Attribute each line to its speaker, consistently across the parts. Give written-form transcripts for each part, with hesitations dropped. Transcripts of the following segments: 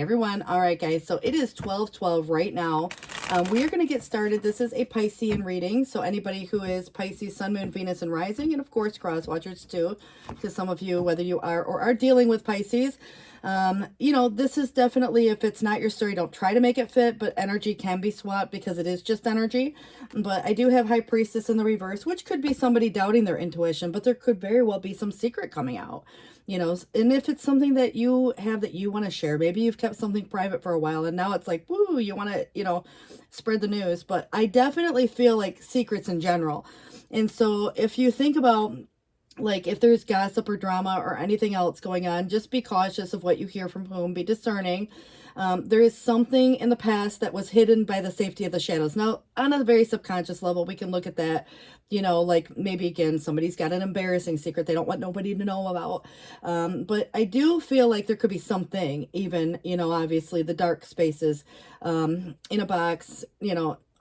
Speaker 1: Everyone, all right guys, so it is 12:12 right now. We are going to get started. This is a Piscean reading, so anybody who is Pisces, Sun, Moon, Venus, and Rising, and of course cross watchers too, to some of you, whether you are or are dealing with Pisces. This is definitely, if it's not your story, don't try to make it fit, but energy can be swapped because it is just energy. But I do have High Priestess in the reverse, which could be somebody doubting their intuition, but there could very well be some secret coming out. And if it's something that you have that you want to share, maybe you've kept something private for a while and now it's like, woo, you want to, spread the news. But I definitely feel like secrets in general. And so if you think about, like, if there's gossip or drama or anything else going on, just be cautious of what you hear from whom, be discerning. There is something in the past that was hidden by the safety of the shadows. Now, on a very subconscious level, we can look at that, like maybe again, somebody's got an embarrassing secret they don't want nobody to know about. But I do feel like there could be something, even, obviously the dark spaces, in a box,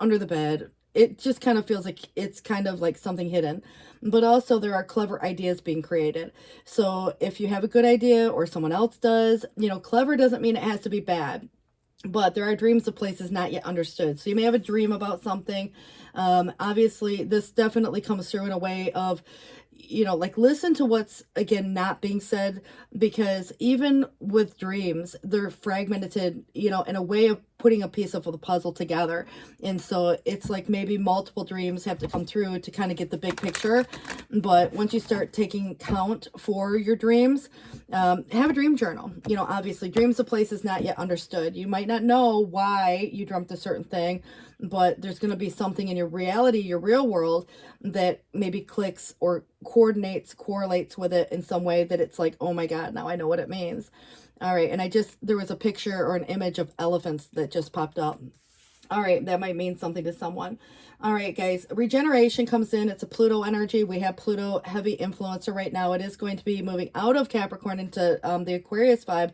Speaker 1: under the bed. It just kind of feels like it's kind of like something hidden, but also there are clever ideas being created. So if you have a good idea or someone else does, clever doesn't mean it has to be bad, but there are dreams of places not yet understood. So you may have a dream about something. Obviously this definitely comes through in a way of, like, listen to what's, again, not being said, because even with dreams, they're fragmented, in a way of putting a piece of the puzzle together. And so it's like maybe multiple dreams have to come through to kind of get the big picture. But once you start taking count for your dreams, have a dream journal. Obviously dreams of places not yet understood. You might not know why you dreamt a certain thing, but there's going to be something in your reality, your real world, that maybe clicks or correlates with it in some way that it's like, oh my God, now I know what it means. All right. And there was a picture or an image of elephants that just popped up. All right, that might mean something to someone. All right, guys, regeneration comes in. It's a Pluto energy. We have Pluto heavy influencer right now. It is going to be moving out of Capricorn into the Aquarius vibe.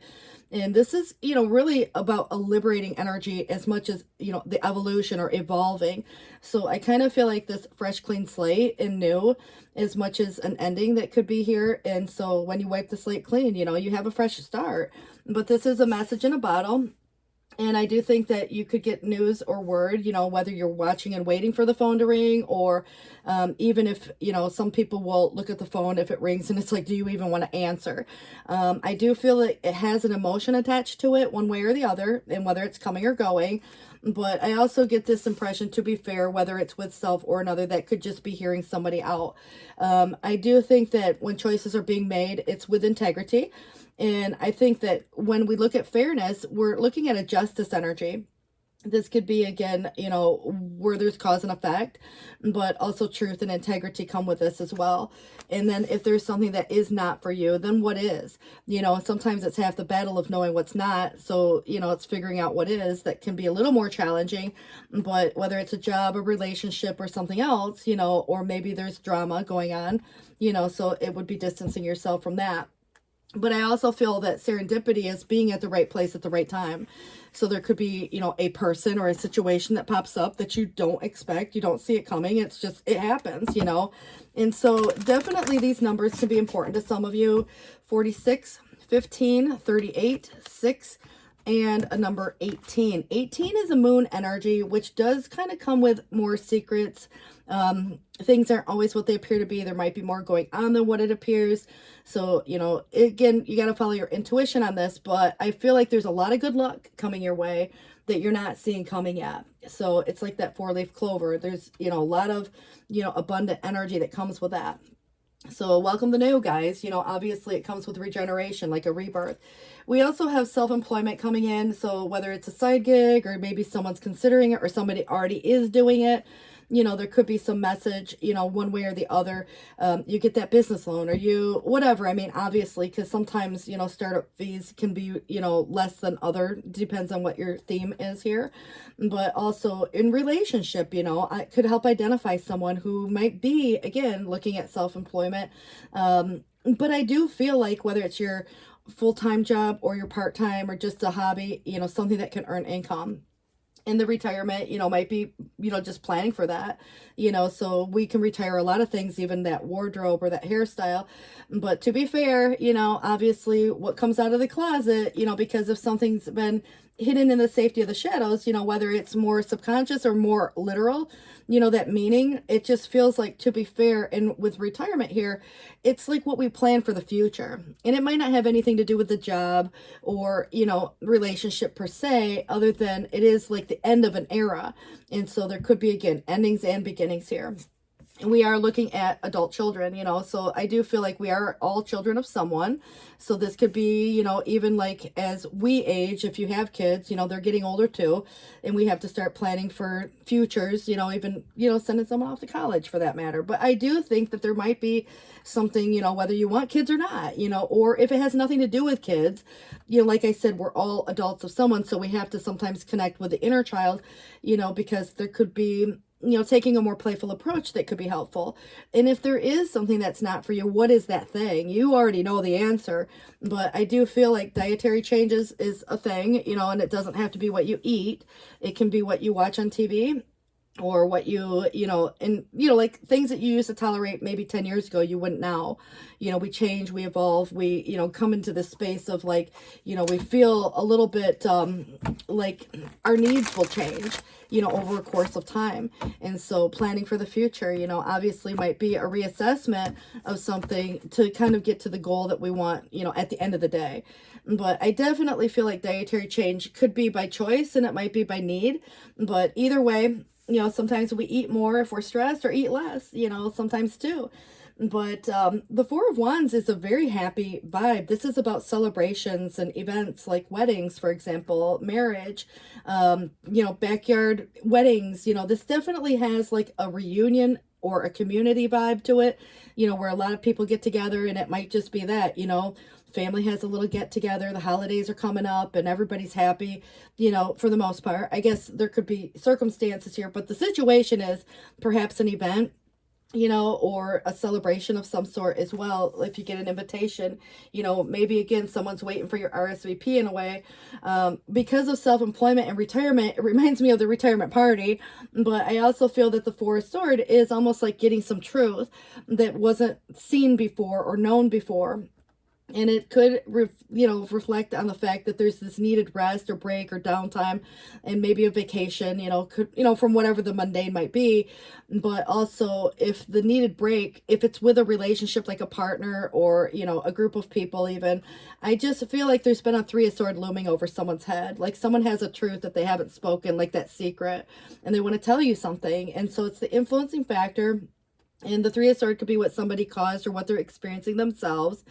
Speaker 1: And this is, really about a liberating energy as much as, the evolution or evolving. So I kind of feel like this fresh, clean slate and new as much as an ending that could be here. And so when you wipe the slate clean, you have a fresh start. But this is a message in a bottle. And I do think that you could get news or word, whether you're watching and waiting for the phone to ring, or even if, some people will look at the phone if it rings and it's like, do you even want to answer? I do feel that it has an emotion attached to it one way or the other, and whether it's coming or going. But I also get this impression, to be fair, whether it's with self or another, that could just be hearing somebody out. I do think that when choices are being made, it's with integrity. And I think that when we look at fairness, we're looking at a justice energy. This could be, again, where there's cause and effect, but also truth and integrity come with this as well. And then if there's something that is not for you, then what is? Sometimes it's half the battle of knowing what's not. So, it's figuring out what is that can be a little more challenging. But whether it's a job, a relationship, or something else, or maybe there's drama going on, so it would be distancing yourself from that. But I also feel that serendipity is being at the right place at the right time. So there could be, a person or a situation that pops up that you don't expect. You don't see it coming. It's just, it happens, And so definitely these numbers can be important to some of you. 46, 15, 38, 6, and a number 18. 18 is a moon energy, which does kind of come with more secrets. Things aren't always what they appear to be. There might be more going on than what it appears. So, again, you got to follow your intuition on this, but I feel like there's a lot of good luck coming your way that you're not seeing coming yet. So it's like that 4-leaf clover. There's, a lot of, abundant energy that comes with that. So welcome the new, guys. Obviously it comes with regeneration, like a rebirth. We also have self-employment coming in. So whether it's a side gig or maybe someone's considering it or somebody already is doing it, there could be some message, one way or the other. You get that business loan or whatever. I mean, obviously, because sometimes, startup fees can be, less than other, depends on what your theme is here. But also in relationship, I could help identify someone who might be, again, looking at self-employment. But I do feel like whether it's your full-time job or your part-time or just a hobby, something that can earn income. in the retirement, might be, just planning for that, so we can retire a lot of things, even that wardrobe or that hairstyle. But to be fair, obviously what comes out of the closet, because if something's been hidden in the safety of the shadows, whether it's more subconscious or more literal, that meaning, it just feels like, to be fair, and with retirement here, it's like what we plan for the future. And it might not have anything to do with the job or, relationship per se, other than it is like the end of an era. And so there could be, again, endings and beginnings here. And we are looking at adult children, so I do feel like we are all children of someone. So this could be, even like as we age, if you have kids, they're getting older too, and we have to start planning for futures, even, sending someone off to college for that matter. But I do think that there might be something, whether you want kids or not, or if it has nothing to do with kids, like I said, we're all adults of someone. So we have to sometimes connect with the inner child, because there could be, taking a more playful approach that could be helpful. And if there is something that's not for you, what is that thing? You already know the answer, but I do feel like dietary changes is a thing, and it doesn't have to be what you eat. It can be what you watch on TV, or what like things that you used to tolerate maybe 10 years ago, you wouldn't now. We change, we evolve, we, come into this space of like, we feel a little bit like our needs will change, over a course of time. And so planning for the future, obviously might be a reassessment of something to kind of get to the goal that we want, at the end of the day. But I definitely feel like dietary change could be by choice and it might be by need. But either way, sometimes we eat more if we're stressed, or eat less, sometimes too. But the Four of Wands is a very happy vibe. This is about celebrations and events like weddings, for example, marriage, backyard weddings. This definitely has like a reunion or a community vibe to it, where a lot of people get together, and it might just be that, family has a little get together, the holidays are coming up and everybody's happy, for the most part. I guess there could be circumstances here, but the situation is perhaps an event, or a celebration of some sort as well. If you get an invitation, maybe again, someone's waiting for your RSVP in a way. Because of self-employment and retirement, it reminds me of the retirement party, but I also feel that the Four of Swords is almost like getting some truth that wasn't seen before or known before. And it could, reflect on the fact that there's this needed rest or break or downtime, and maybe a vacation, from whatever the mundane might be. But also, if the needed break, if it's with a relationship like a partner or, a group of people even, I just feel like there's been a Three of Swords looming over someone's head. Like someone has a truth that they haven't spoken, like that secret, and they want to tell you something. And so it's the influencing factor. And the Three of Swords could be what somebody caused or what they're experiencing themselves.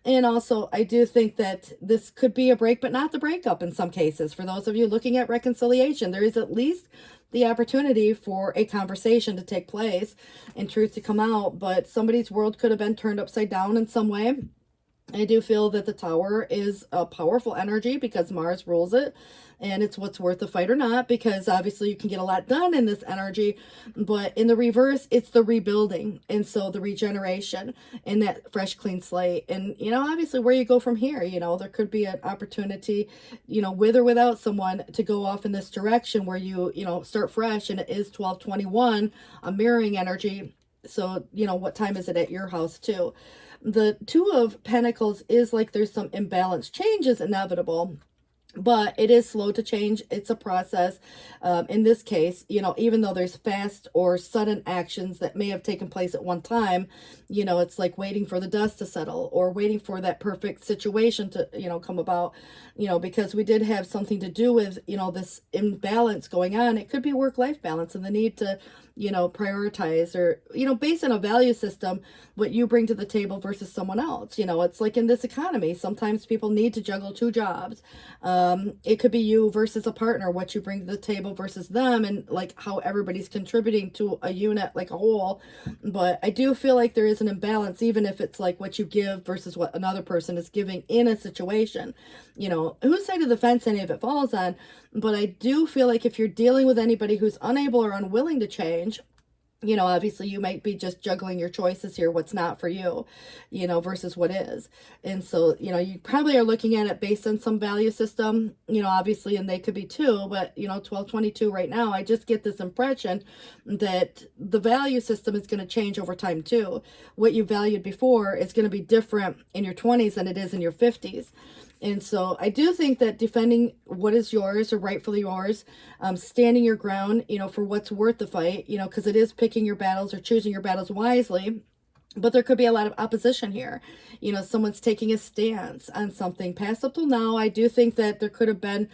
Speaker 1: And also, I do think that this could be a break, but not the breakup in some cases. For those of you looking at reconciliation, there is at least the opportunity for a conversation to take place and truth to come out. But somebody's world could have been turned upside down in some way. I do feel that the Tower is a powerful energy because Mars rules it, and it's what's worth the fight or not, because obviously you can get a lot done in this energy, but in the reverse, it's the rebuilding, and so the regeneration and that fresh, clean slate. And, obviously where you go from here, there could be an opportunity, with or without someone, to go off in this direction where you, start fresh, and it is 12/21, a mirroring energy. So, what time is it at your house too? The Two of Pentacles is like there's some imbalance. Change is inevitable, but it is slow to change. It's a process. In this case, even though there's fast or sudden actions that may have taken place at one time, it's like waiting for the dust to settle or waiting for that perfect situation to, come about, because we did have something to do with, this imbalance going on. It could be work-life balance and the need to, prioritize or, based on a value system, what you bring to the table versus someone else. It's like in this economy, sometimes people need to juggle two jobs. It could be you versus a partner, what you bring to the table versus them, and like how everybody's contributing to a unit like a whole. But I do feel like there is an imbalance, even if it's like what you give versus what another person is giving in a situation, whose side of the fence any of it falls on. But I do feel like if you're dealing with anybody who's unable or unwilling to change, Obviously you might be just juggling your choices here, what's not for you, versus what is. And so, you probably are looking at it based on some value system, obviously, and they could be too, but, 1222 right now, I just get this impression that the value system is going to change over time too. What you valued before is going to be different in your 20s than it is in your 50s. And so I do think that defending what is yours or rightfully yours, standing your ground, for what's worth the fight, because it is picking your battles or choosing your battles wisely. But there could be a lot of opposition here. Someone's taking a stance on something. Past up till now, I do think that there could have been,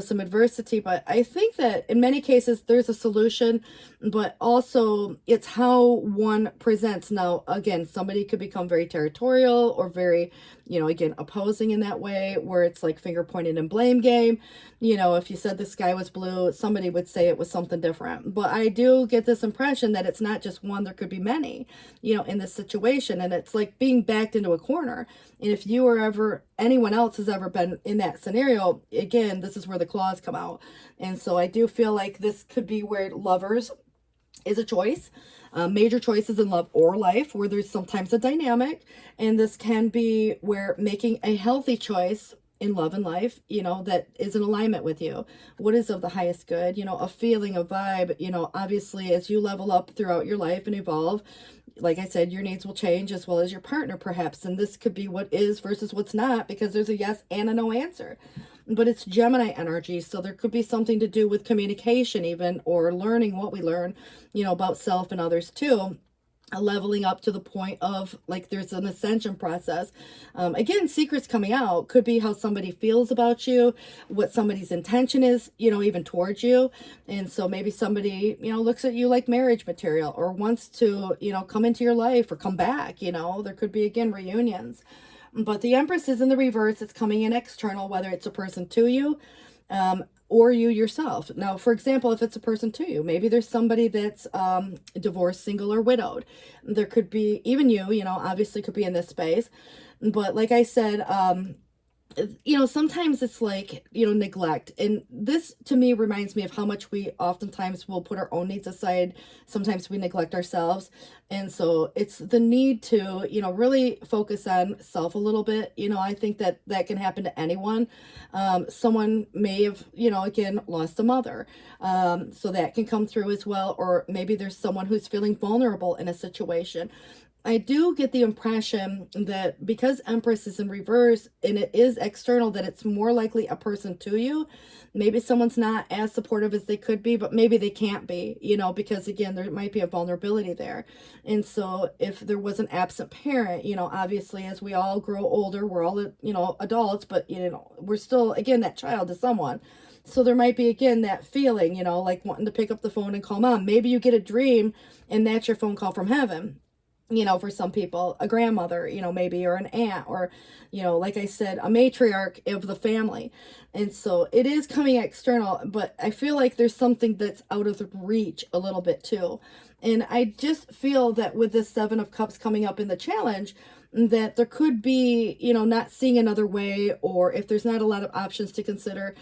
Speaker 1: some adversity. But I think that in many cases, there's a solution. But also, it's how one presents. Now, again, somebody could become very territorial or very, again, opposing in that way, where it's like finger pointing and blame game. If you said the sky was blue, somebody would say it was something different. But I do get this impression that it's not just one, there could be many, in this situation. And it's like being backed into a corner. And if you or ever anyone else has ever been in that scenario, again, this is where the claws come out. And so I do feel like this could be where lovers is a choice. Major choices in love or life, where there's sometimes a dynamic. And this can be where making a healthy choice in love and life, that is in alignment with you. What is of the highest good, a feeling, a vibe, obviously as you level up throughout your life and evolve, like I said, your needs will change as well as your partner perhaps. And this could be what is versus what's not, because there's a yes and a no answer. But it's Gemini energy. So there could be something to do with communication even, or learning what we learn, about self and others too. Leveling up to the point of like there's an ascension process. Again, secrets coming out could be how somebody feels about you, what somebody's intention is, even towards you. And so maybe somebody, looks at you like marriage material or wants to, come into your life or come back. There could be, again, reunions. But the Empress is in the reverse. It's coming in external, whether it's a person to you, or you yourself. Now, for example, if it's a person to you, maybe there's somebody that's divorced, single, or widowed. There could be even you, obviously could be in this space. But like I said, sometimes it's like, neglect. And this to me reminds me of how much we oftentimes will put our own needs aside. Sometimes we neglect ourselves. And so it's the need to, really focus on self a little bit. I think that that can happen to anyone. Someone may have, again, lost a mother. So that can come through as well. Or maybe there's someone who's feeling vulnerable in a situation. I do get the impression that because Empress is in reverse and it is external, that it's more likely a person to you. Maybe someone's not as supportive as they could be, but maybe they can't be, because again, there might be a vulnerability there. And so if there was an absent parent, obviously as we all grow older, we're all, adults, but, we're still, again, that child to someone. So there might be, again, that feeling, like wanting to pick up the phone and call mom. Maybe you get a dream and that's your phone call from heaven. For some people, a grandmother, maybe, or an aunt, or, like I said, a matriarch of the family. And so it is coming external, but I feel like there's something that's out of the reach a little bit too. And I just feel that with this 7 of Cups coming up in the challenge, that there could be, not seeing another way, or if there's not a lot of options to consider,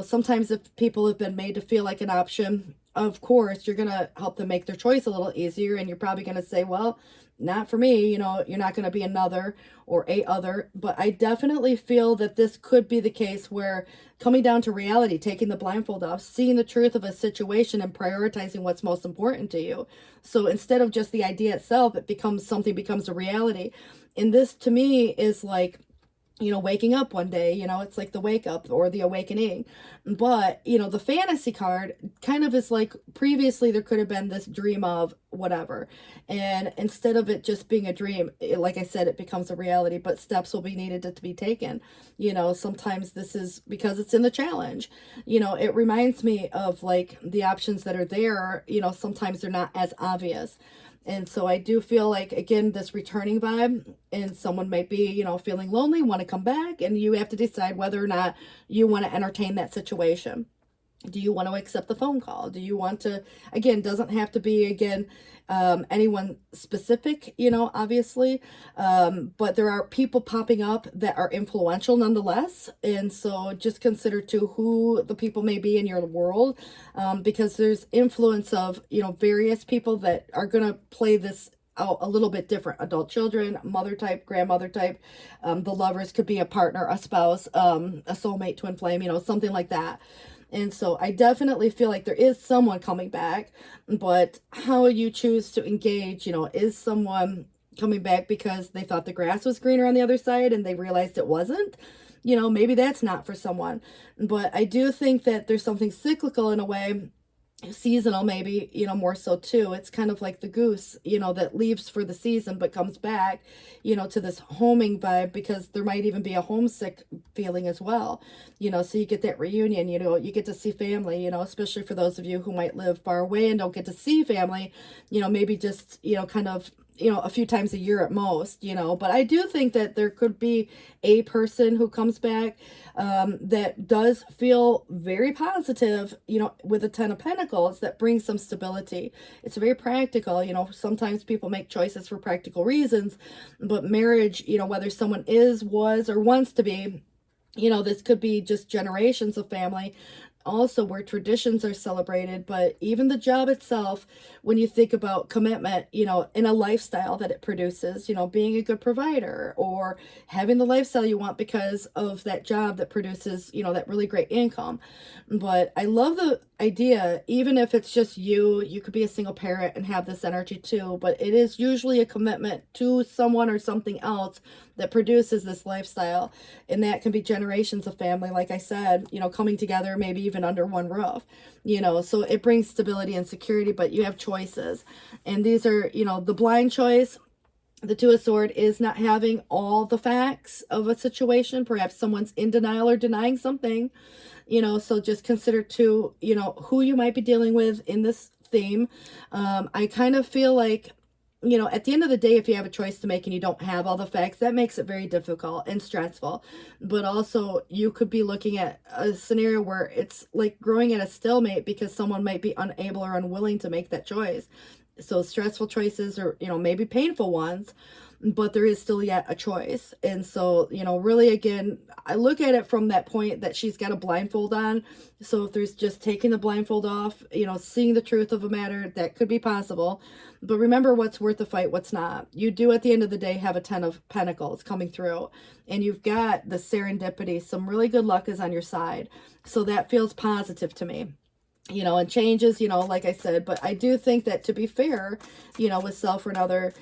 Speaker 1: sometimes if people have been made to feel like an option, of course, you're going to help them make their choice a little easier. And you're probably going to say, well, not for me, you're not going to be another or a other. But I definitely feel that this could be the case where coming down to reality, taking the blindfold off, seeing the truth of a situation and prioritizing what's most important to you. So instead of just the idea itself, it becomes a reality. And this to me is like, waking up one day, it's like the wake up or the awakening. But, the fantasy card kind of is like previously there could have been this dream of whatever. And instead of it just being a dream, like I said, it becomes a reality, but steps will be needed to be taken. Sometimes this is because it's in the challenge. It reminds me of like the options that are there, sometimes they're not as obvious. And so I do feel like, again, this returning vibe, and someone might be, feeling lonely, want to come back, and you have to decide whether or not you want to entertain that situation. Do you want to accept the phone call? Do you want to, again, doesn't have to be, again, anyone specific, obviously. But there are people popping up that are influential nonetheless. And so just consider too who the people may be in your world, because there's influence of, various people that are going to play this out a little bit different. Adult children, mother type, grandmother type. The lovers could be a partner, a spouse, a soulmate, twin flame, something like that. And so I definitely feel like there is someone coming back, but how you choose to engage, is someone coming back because they thought the grass was greener on the other side and they realized it wasn't? Maybe that's not for someone. But I do think that there's something cyclical in a way, seasonal maybe, more so too. It's kind of like the goose, that leaves for the season but comes back, to this homing vibe, because there might even be a homesick feeling as well, so you get that reunion, you get to see family, especially for those of you who might live far away and don't get to see family, maybe just, kind of, a few times a year at most, but I do think that there could be a person who comes back that does feel very positive, with a 10 of Pentacles, that brings some stability. It's very practical, sometimes people make choices for practical reasons, but marriage, whether someone is, was, or wants to be, this could be just generations of family, also where traditions are celebrated. But even the job itself, when you think about commitment, in a lifestyle that it produces, being a good provider or having the lifestyle you want because of that job that produces, that really great income. But I love the idea, even if it's just you could be a single parent and have this energy too, but it is usually a commitment to someone or something else that produces this lifestyle. And that can be generations of family, like I said, coming together, maybe even under one roof, so it brings stability and security, but you have choices. And these are, the blind choice. The Two of Swords is not having all the facts of a situation. Perhaps someone's in denial or denying something, so just consider too, who you might be dealing with in this theme. I kind of feel like, at the end of the day, if you have a choice to make and you don't have all the facts, that makes it very difficult and stressful. But also you could be looking at a scenario where it's like growing at a stalemate because someone might be unable or unwilling to make that choice. So stressful choices, or, maybe painful ones, but there is still yet a choice. And so, really, again, I look at it from that point that she's got a blindfold on. So if there's just taking the blindfold off, seeing the truth of a matter, that could be possible. But remember what's worth the fight, what's not. You do at the end of the day have a 10 of Pentacles coming through, and you've got the serendipity. Some really good luck is on your side. So that feels positive to me. And changes, like I said, but I do think that, to be fair, with self or another,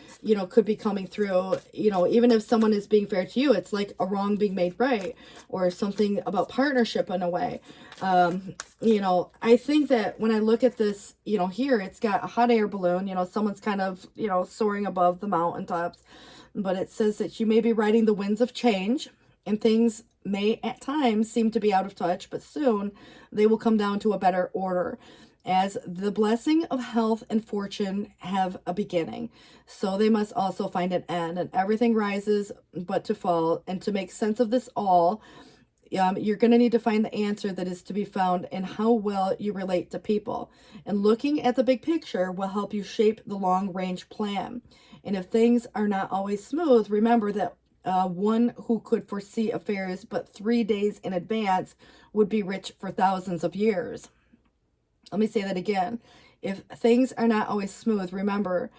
Speaker 1: could be coming through, even if someone is being fair to you, it's like a wrong being made right, or something about partnership in a way. I think that when I look at this, here, it's got a hot air balloon, someone's kind of, soaring above the mountaintops, but it says that you may be riding the winds of change, and things may at times seem to be out of touch, but soon they will come down to a better order, as the blessing of health and fortune have a beginning. So they must also find an end, and everything rises but to fall. And to make sense of this all, you're going to need to find the answer that is to be found in how well you relate to people. And looking at the big picture will help you shape the long-range plan. And if things are not always smooth, remember that one who could foresee affairs but 3 days in advance would be rich for thousands of years. Let me say that again. If things are not always smooth, remember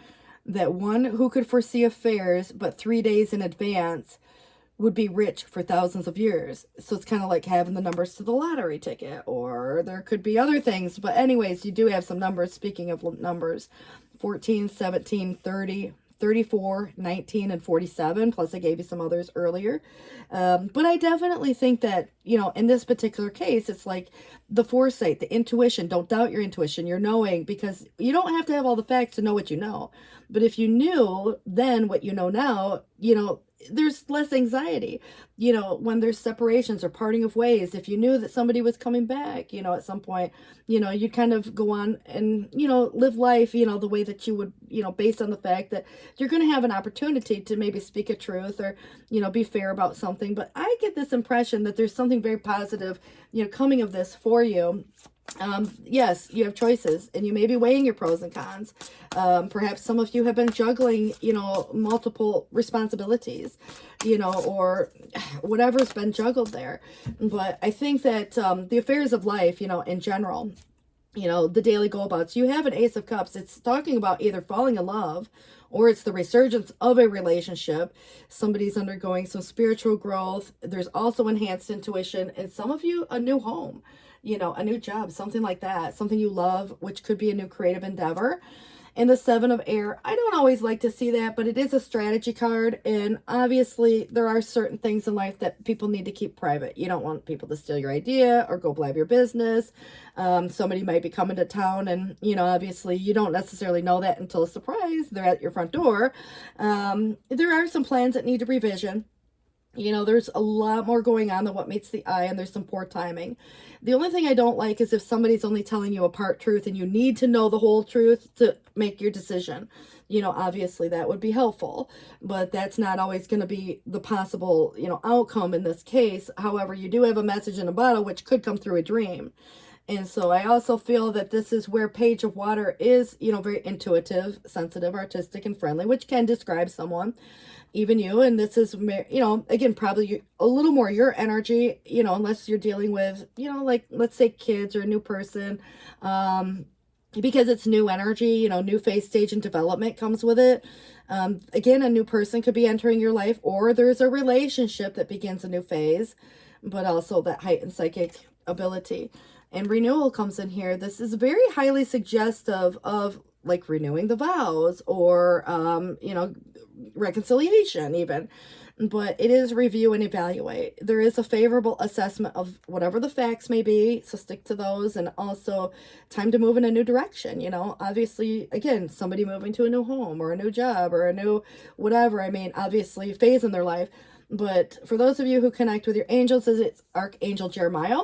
Speaker 1: that one who could foresee affairs but 3 days in advance would be rich for thousands of years. So it's kind of like having the numbers to the lottery ticket, or there could be other things. But anyways, you do have some numbers. Speaking of numbers, 14, 17, 30, 34, 19, and 47, plus I gave you some others earlier. But I definitely think that, in this particular case, it's like the foresight, the intuition. Don't doubt your intuition, your knowing, because you don't have to have all the facts to know what you know. But if you knew then what you know now, there's less anxiety, when there's separations or parting of ways. If you knew that somebody was coming back, at some point, you'd kind of go on and, live life, the way that you would, based on the fact that you're going to have an opportunity to maybe speak a truth or, be fair about something. But I get this impression that there's something very positive, coming of this for you. Yes, you have choices, and you may be weighing your pros and cons. Perhaps some of you have been juggling, multiple responsibilities, or whatever's been juggled there. But I think that the affairs of life, in general, the daily go-abouts, you have an Ace of Cups. It's talking about either falling in love, or it's the resurgence of a relationship. Somebody's undergoing some spiritual growth. There's also enhanced intuition, and some of you, a new home, a new job, something like that, something you love, which could be a new creative endeavor. And the Seven of Air, I don't always like to see that, but it is a strategy card. And obviously, there are certain things in life that people need to keep private. You don't want people to steal your idea or go blab your business. Somebody might be coming to town, and, obviously, you don't necessarily know that until a surprise. They're at your front door. There are some plans that need to revision. There's a lot more going on than what meets the eye, and there's some poor timing. The only thing I don't like is if somebody's only telling you a part truth and you need to know the whole truth to make your decision. Obviously that would be helpful, but that's not always going to be the possible, outcome in this case. However, you do have a message in a bottle, which could come through a dream. And so I also feel that this is where Page of Water is, very intuitive, sensitive, artistic, and friendly, which can describe someone, even you. And this is, again, probably a little more your energy, unless you're dealing with, like, let's say kids or a new person, because it's new energy, new phase, stage, and development comes with it. Again, a new person could be entering your life, or there's a relationship that begins a new phase, but also that heightened psychic ability. And renewal comes in here. This is very highly suggestive of like renewing the vows, or, reconciliation even. But it is review and evaluate. There is a favorable assessment of whatever the facts may be, so stick to those. And also time to move in a new direction. Obviously, again, somebody moving to a new home or a new job or a new whatever. I mean, obviously phase in their life. But for those of you who connect with your angels, it's Archangel Jeremiah.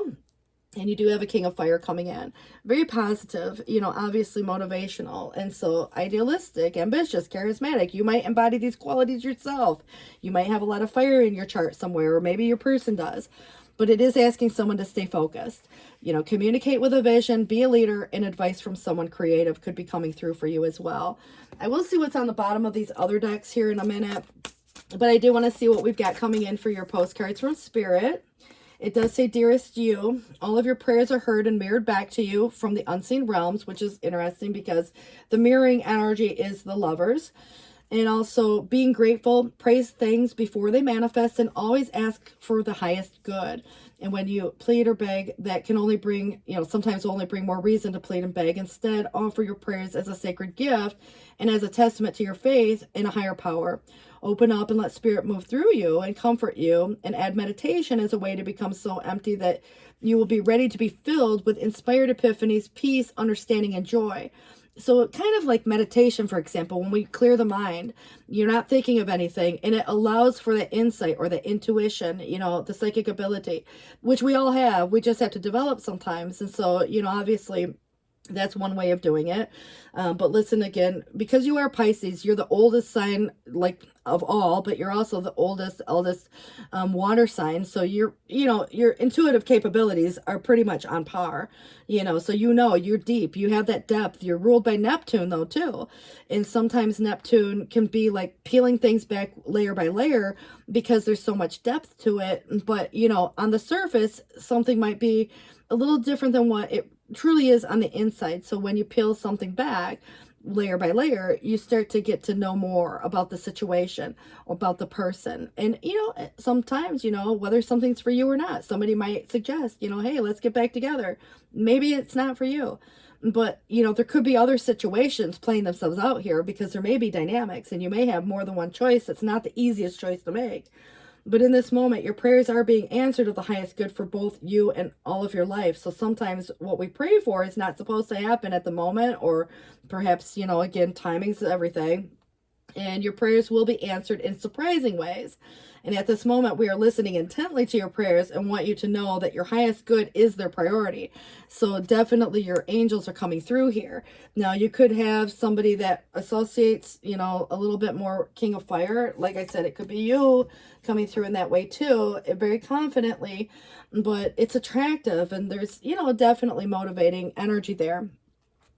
Speaker 1: And you do have a King of Fire coming in. Very positive, obviously motivational. And so idealistic, ambitious, charismatic. You might embody these qualities yourself. You might have a lot of fire in your chart somewhere, or maybe your person does. But it is asking someone to stay focused. Communicate with a vision, be a leader, and advice from someone creative could be coming through for you as well. I will see what's on the bottom of these other decks here in a minute. But I do want to see what we've got coming in for your postcards from Spirit. It does say, dearest you, all of your prayers are heard and mirrored back to you from the unseen realms, which is interesting because the mirroring energy is the lovers. And also being grateful, praise things before they manifest, and always ask for the highest good. And when you plead or beg, that can only bring, sometimes only bring more reason to plead and beg. Instead, offer your prayers as a sacred gift and as a testament to your faith in a higher power. Open up and let Spirit move through you and comfort you, and add meditation as a way to become so empty that you will be ready to be filled with inspired epiphanies, peace, understanding, and joy. So kind of like meditation, for example, when we clear the mind, you're not thinking of anything, and it allows for the insight or the intuition, the psychic ability, which we all have. We just have to develop sometimes. And so, obviously that's one way of doing it. But listen, again, because you are Pisces, you're the oldest sign, like, of all, but you're also the eldest water sign. So your intuitive capabilities are pretty much on par, so you're deep, you have that depth. You're ruled by Neptune though too. And sometimes Neptune can be like peeling things back layer by layer because there's so much depth to it. But, on the surface, something might be a little different than what it truly is on the inside. So when you peel something back layer by layer, you start to get to know more about the situation, about the person. And sometimes, whether something's for you or not, somebody might suggest, hey, let's get back together. Maybe it's not for you, but there could be other situations playing themselves out here, because there may be dynamics and you may have more than one choice. It's not the easiest choice to make. But in this moment, your prayers are being answered of the highest good for both you and all of your life. So sometimes what we pray for is not supposed to happen at the moment, or perhaps, again, timing's everything. and your prayers will be answered in surprising ways. And at this moment, we are listening intently to your prayers and want you to know that your highest good is their priority. So definitely your angels are coming through here. Now, you could have somebody that associates, a little bit more King of Fire. Like I said, it could be you coming through in that way too, very confidently, but it's attractive, and there's, definitely motivating energy there.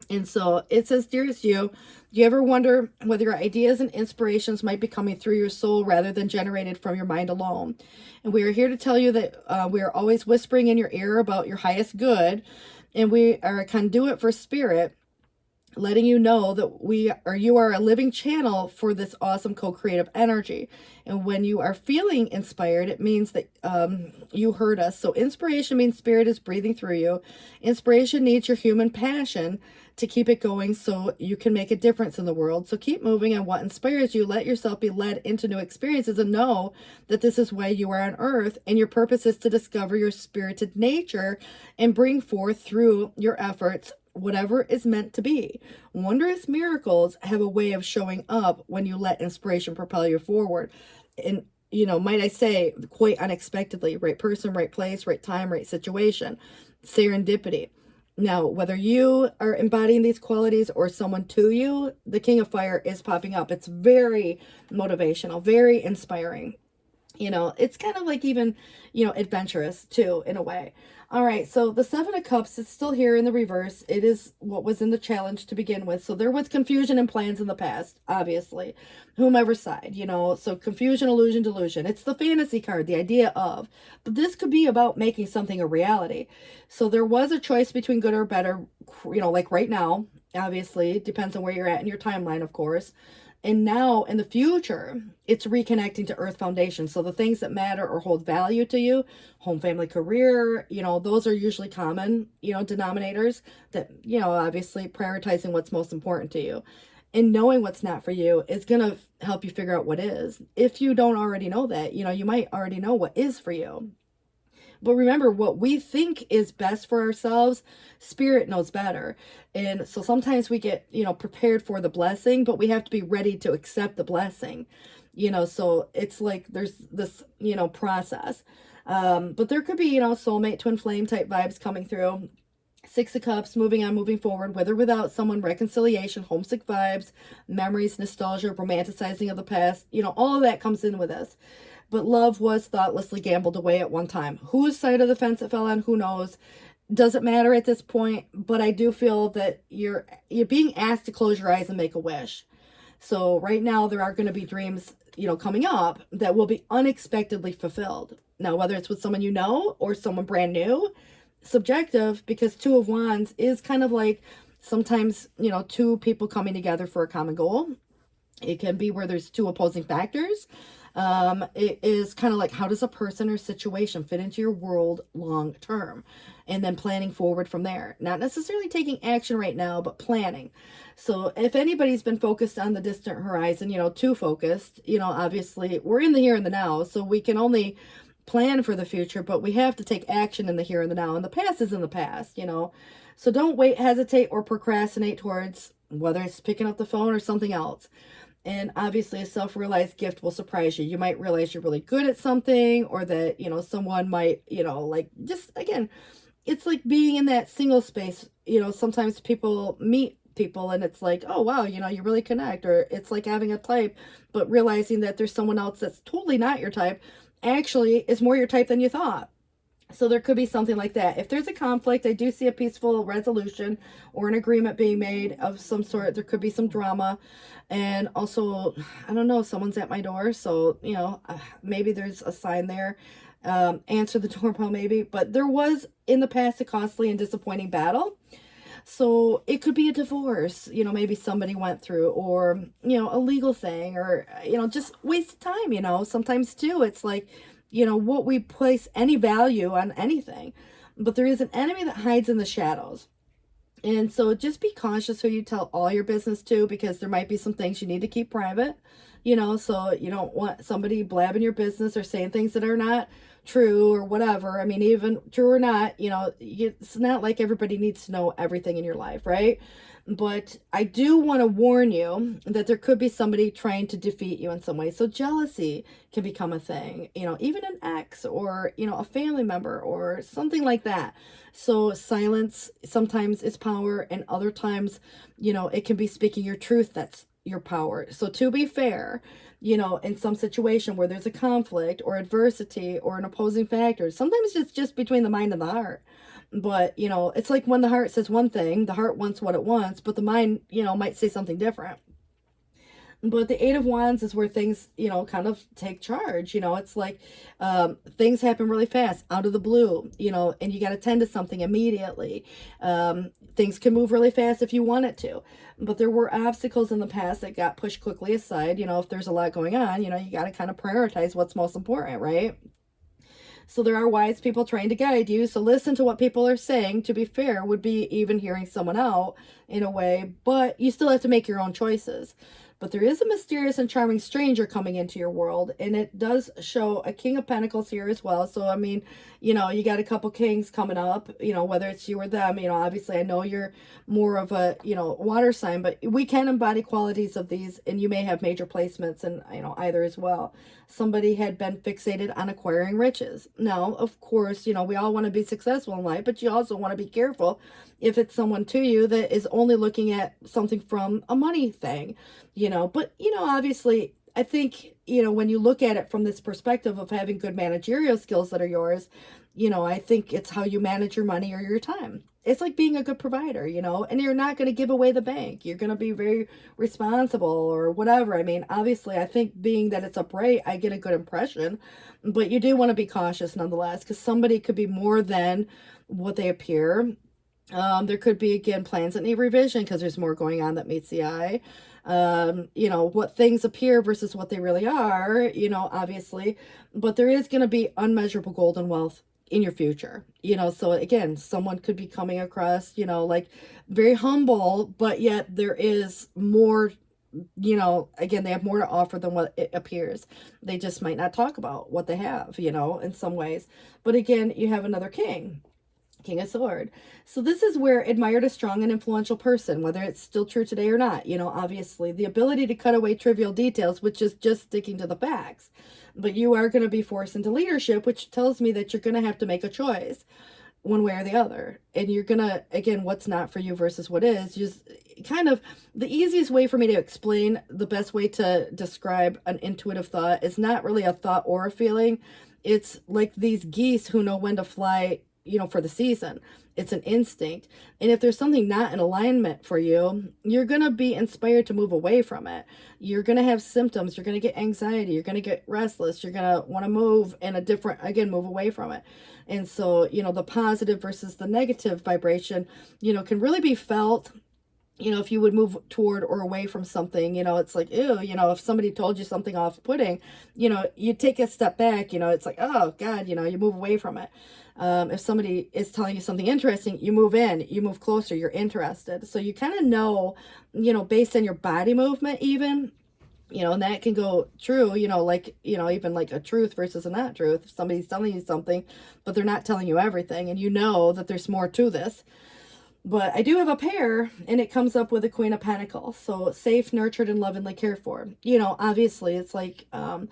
Speaker 1: And so it says, dearest you, do you ever wonder whether your ideas and inspirations might be coming through your soul rather than generated from your mind alone? And we are here to tell you that we are always whispering in your ear about your highest good, and we are a conduit for spirit, letting you know that you are a living channel for this awesome co-creative energy. And when you are feeling inspired, it means that you heard us. So inspiration means spirit is breathing through you. Inspiration needs your human passion to keep it going so you can make a difference in the world. So keep moving on what inspires you. Let yourself be led into new experiences and know that this is why you are on earth, and your purpose is to discover your spirited nature and bring forth through your efforts whatever is meant to be. Wondrous miracles have a way of showing up when you let inspiration propel you forward. And, might I say, quite unexpectedly, right person, right place, right time, right situation, serendipity. Now, whether you are embodying these qualities or someone to you, the King of Fire is popping up. It's very motivational, very inspiring. It's kind of like even, adventurous too, in a way. All right, so the Seven of Cups is still here in the reverse. It is what was in the challenge to begin with. So there was confusion and plans in the past, obviously, whomever side, so confusion, illusion, delusion. It's the fantasy card, the idea of. But this could be about making something a reality. So there was a choice between good or better, like right now, obviously. It depends on where you're at in your timeline, of course. And now in the future, it's reconnecting to Earth Foundation. So the things that matter or hold value to you, home, family, career, those are usually common, denominators that, obviously prioritizing what's most important to you. And knowing what's not for you is going to help you figure out what is. If you don't already know that, you might already know what is for you. But remember, what we think is best for ourselves, spirit knows better. And so sometimes we get, prepared for the blessing, but we have to be ready to accept the blessing. So it's like there's this, process. But there could be, soulmate, twin flame type vibes coming through. Six of Cups, moving on, moving forward, with or without someone, reconciliation, homesick vibes, memories, nostalgia, romanticizing of the past. All of that comes in with us. But love was thoughtlessly gambled away at one time. Whose side of the fence it fell on, who knows? Doesn't matter at this point, but I do feel that you're being asked to close your eyes and make a wish. So right now there are going to be dreams, coming up that will be unexpectedly fulfilled. Now, whether it's with someone or someone brand new, subjective, because Two of Wands is kind of like sometimes, two people coming together for a common goal. It can be where there's two opposing factors. It is kind of like, how does a person or situation fit into your world long term? And then planning forward from there. Not necessarily taking action right now, but planning. So if anybody's been focused on the distant horizon, too focused, obviously we're in the here and the now. So we can only plan for the future, but we have to take action in the here and the now. And the past is in the past, So don't wait, hesitate, or procrastinate towards whether it's picking up the phone or something else. And obviously a self-realized gift will surprise you. You might realize you're really good at something, or that, someone might, just again, it's like being in that single space. Sometimes people meet people and it's like, oh, wow, you really connect. Or it's like having a type, but realizing that there's someone else that's totally not your type, actually is more your type than you thought. So there could be something like that. If there's a conflict, I do see a peaceful resolution or an agreement being made of some sort. There could be some drama. And also, I don't know, someone's at my door. So, maybe there's a sign there. Answer the doorbell maybe. But there was in the past a costly and disappointing battle. So it could be a divorce, maybe somebody went through, or, a legal thing, or, just wasted time, sometimes too. It's like, what we place any value on anything. But there is an enemy that hides in the shadows. And so just be cautious who you tell all your business to, because there might be some things you need to keep private, so you don't want somebody blabbing your business or saying things that are not true or whatever. I mean, even true or not, it's not like everybody needs to know everything in your life, right? But I do want to warn you that there could be somebody trying to defeat you in some way. So jealousy can become a thing, even an ex or, a family member or something like that. So silence sometimes is power, and other times, it can be speaking your truth that's your power. So to be fair, in some situation where there's a conflict or adversity or an opposing factor, sometimes it's just between the mind and the heart. But, it's like when the heart says one thing, the heart wants what it wants, but the mind, might say something different. But the Eight of Wands is where things, kind of take charge. It's like things happen really fast, out of the blue, and you got to tend to something immediately. Things can move really fast if you want it to. But there were obstacles in the past that got pushed quickly aside. If there's a lot going on, you got to kind of prioritize what's most important, right? So there are wise people trying to guide you. So listen to what people are saying. To be fair, would be even hearing someone out in a way, but you still have to make your own choices. But there is a mysterious and charming stranger coming into your world, and it does show a King of Pentacles here as well. So, I mean, you got a couple kings coming up, whether it's you or them. Obviously I know you're more of a, water sign, but we can embody qualities of these, and you may have major placements in, either as well. Somebody had been fixated on acquiring riches. Now, of course, we all want to be successful in life, but you also want to be careful if it's someone to you that is only looking at something from a money thing, but, obviously, I think, when you look at it from this perspective of having good managerial skills that are yours, I think it's how you manage your money or your time. It's like being a good provider, and you're not going to give away the bank. You're going to be very responsible or whatever. I mean, obviously, I think being that it's upright, I get a good impression, but you do want to be cautious nonetheless, because somebody could be more than what they appear. There could be, again, plans that need revision because there's more going on that meets the eye. What things appear versus what they really are, obviously, but there is going to be unmeasurable golden wealth in your future, so again, someone could be coming across, like very humble, but yet there is more, again, they have more to offer than what it appears. They just might not talk about what they have, in some ways. But again, you have another king of Sword. So this is where admired a strong and influential person, whether it's still true today or not, obviously the ability to cut away trivial details, which is just sticking to the facts. But you are going to be forced into leadership, which tells me that you're going to have to make a choice one way or the other. And you're going to, again, what's not for you versus what is. Just kind of the easiest way for me to explain, the best way to describe an intuitive thought is not really a thought or a feeling. It's like these geese who know when to fly, for the season. It's an instinct. And if there's something not in alignment for you, you're going to be inspired to move away from it. You're going to have symptoms. You're going to get anxiety. You're going to get restless. You're going to want to move in a different, again, move away from it. And so, the positive versus the negative vibration, can really be felt. If you would move toward or away from something, it's like, ew, if somebody told you something off-putting, you take a step back, it's like, oh God, you move away from it. If somebody is telling you something interesting, you move in, you move closer, you're interested. So you kind of know, based on your body movement even, and that can go true, like, even like a truth versus a not truth. If somebody's telling you something, but they're not telling you everything, and that there's more to this. But I do have a pair, and it comes up with a Queen of Pentacles. So safe, nurtured, and lovingly cared for. Obviously, it's like, kind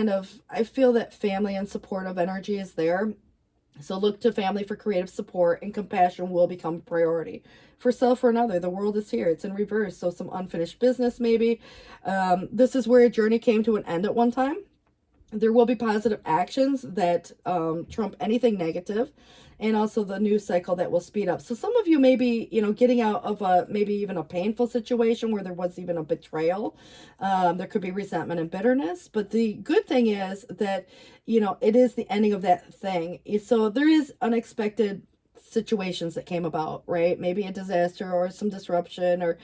Speaker 1: of, I feel that family and supportive energy is there. So look to family for creative support, and compassion will become a priority. For self or another, the world is here. It's in reverse. So some unfinished business, maybe. This is where a journey came to an end at one time. There will be positive actions that trump anything negative, and also the news cycle that will speed up. So some of you may be, getting out of maybe even a painful situation where there was even a betrayal. There could be resentment and bitterness. But the good thing is that, it is the ending of that thing. So there is unexpected situations that came about, right? Maybe a disaster or some disruption, or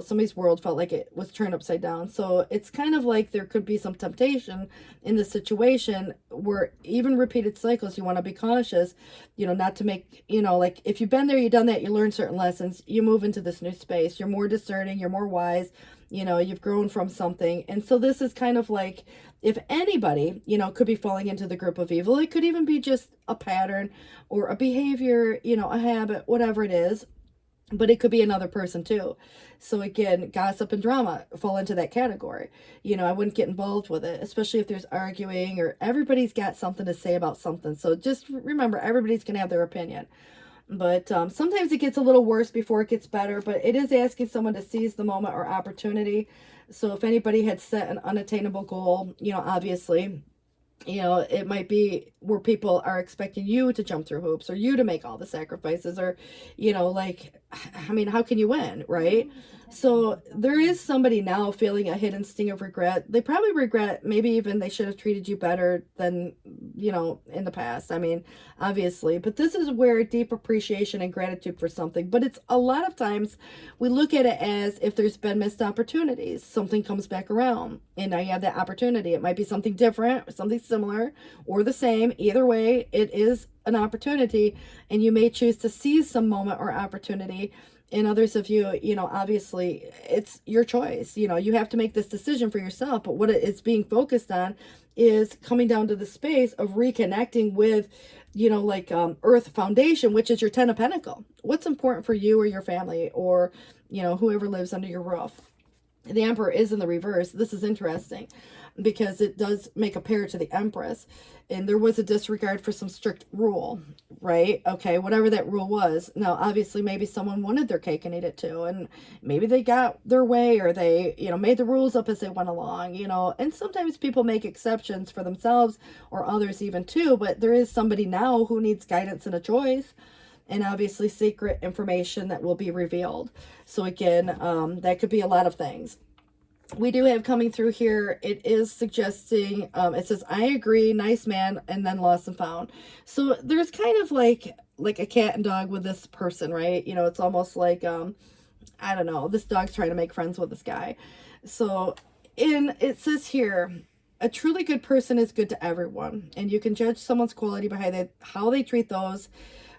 Speaker 1: somebody's world felt like it was turned upside down. So it's kind of like there could be some temptation in the situation where even repeated cycles, you want to be cautious, not to make, like if you've been there, you've done that, you learn certain lessons, you move into this new space, you're more discerning, you're more wise, you've grown from something. And so this is kind of like, if anybody, you know, could be falling into the group of evil. It could even be just a pattern or a behavior, you know, a habit, whatever it is. But it could be another person too. So again, gossip and drama fall into that category. You know, I wouldn't get involved with it, especially if there's arguing or everybody's got something to say about something. So just remember, everybody's going to have their opinion. But sometimes it gets a little worse before it gets better. But it is asking someone to seize the moment or opportunity. So if anybody had set an unattainable goal, you know, obviously, you know, it might be where people are expecting you to jump through hoops or you to make all the sacrifices or, you know, like, I mean, how can you win, right? So there is somebody now feeling a hidden sting of regret. They probably regret maybe even they should have treated you better than, you know, in the past. I mean, obviously, but this is where deep appreciation and gratitude for something. But it's a lot of times we look at it as if there's been missed opportunities, something comes back around and now you have that opportunity. It might be something different, something similar or the same. Either way, it is an opportunity and you may choose to seize some moment or opportunity. And others of you, you know, obviously it's your choice. You know, you have to make this decision for yourself. But what it's being focused on is coming down to the space of reconnecting with, you know, like Earth Foundation, which is your 10 of Pentacles. What's important for you or your family or, you know, whoever lives under your roof. The Emperor is in the reverse. This is interesting because it does make a pair to the Empress. And there was a disregard for some strict rule, right? Okay, whatever that rule was. Now, obviously, maybe someone wanted their cake and ate it too. And maybe they got their way or they, you know, made the rules up as they went along, you know. And sometimes people make exceptions for themselves or others even too. But there is somebody now who needs guidance and a choice. And obviously secret information that will be revealed. So again, that could be a lot of things. We do have coming through here, it is suggesting, it says, I agree, nice man, and then lost and found. So there's kind of like a cat and dog with this person, right? You know, it's almost like, I don't know, this dog's trying to make friends with this guy. So it says here, a truly good person is good to everyone. And you can judge someone's quality by how they treat those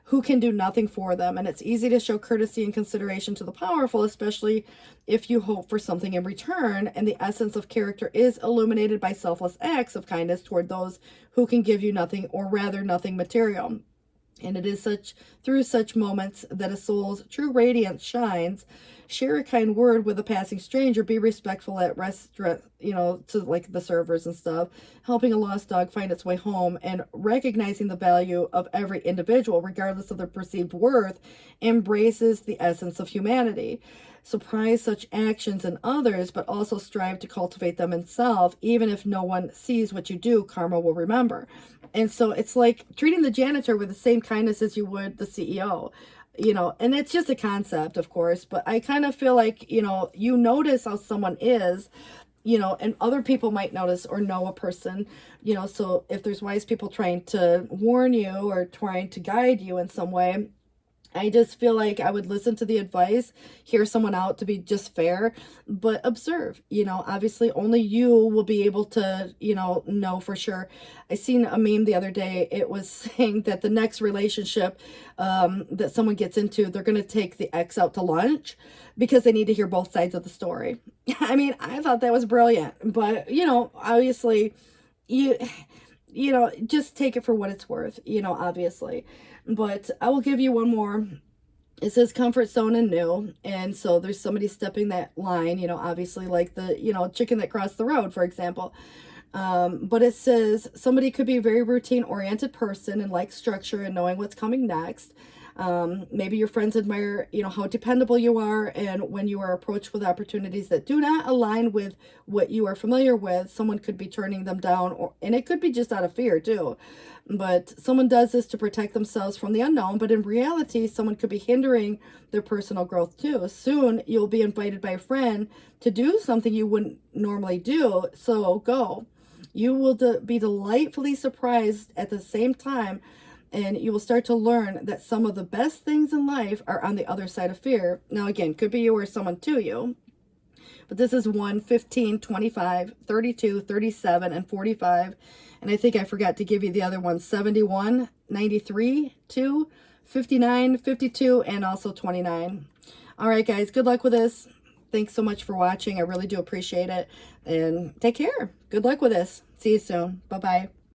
Speaker 1: who can do nothing for them. And it's easy to show courtesy and consideration to the powerful, especially if you hope for something in return. And the essence of character is illuminated by selfless acts of kindness toward those who can give you nothing, or rather nothing material. And it is through such moments that a soul's true radiance shines. Share a kind word with a passing stranger. Be respectful at restaurant, you know, to like the servers and stuff. Helping a lost dog find its way home and recognizing the value of every individual, regardless of their perceived worth, embraces the essence of humanity. So prize such actions in others, but also strive to cultivate them in self. Even if no one sees what you do, karma will remember. And so it's like treating the janitor with the same kindness as you would the CEO. You know, and it's just a concept, of course, but I kind of feel like, you know, you notice how someone is, you know, and other people might notice or know a person, you know, so if there's wise people trying to warn you or trying to guide you in some way, I just feel like I would listen to the advice, hear someone out to be just fair, but observe, you know, obviously only you will be able to, you know for sure. I seen a meme the other day. It was saying that the next relationship that someone gets into, they're going to take the ex out to lunch because they need to hear both sides of the story. I mean, I thought that was brilliant, but, you know, obviously you know, just take it for what it's worth, you know, obviously. But I will give you one more. It says comfort zone and new. And so there's somebody stepping that line, you know, obviously like the, you know, chicken that crossed the road, for example. But it says somebody could be a very routine oriented person and like structure and knowing what's coming next. Maybe your friends admire, you know, how dependable you are. And when you are approached with opportunities that do not align with what you are familiar with, someone could be turning them down, and it could be just out of fear too. But someone does this to protect themselves from the unknown. But in reality, someone could be hindering their personal growth too. Soon you'll be invited by a friend to do something you wouldn't normally do. So go. You will be delightfully surprised at the same time. And you will start to learn that some of the best things in life are on the other side of fear. Now, again, could be you or someone to you. But this is 1, 15, 25, 32, 37, and 45. And I think I forgot to give you the other ones, 71, 93, 2, 59, 52, and also 29. All right, guys, good luck with this. Thanks so much for watching. I really do appreciate it. And take care. Good luck with this. See you soon. Bye-bye.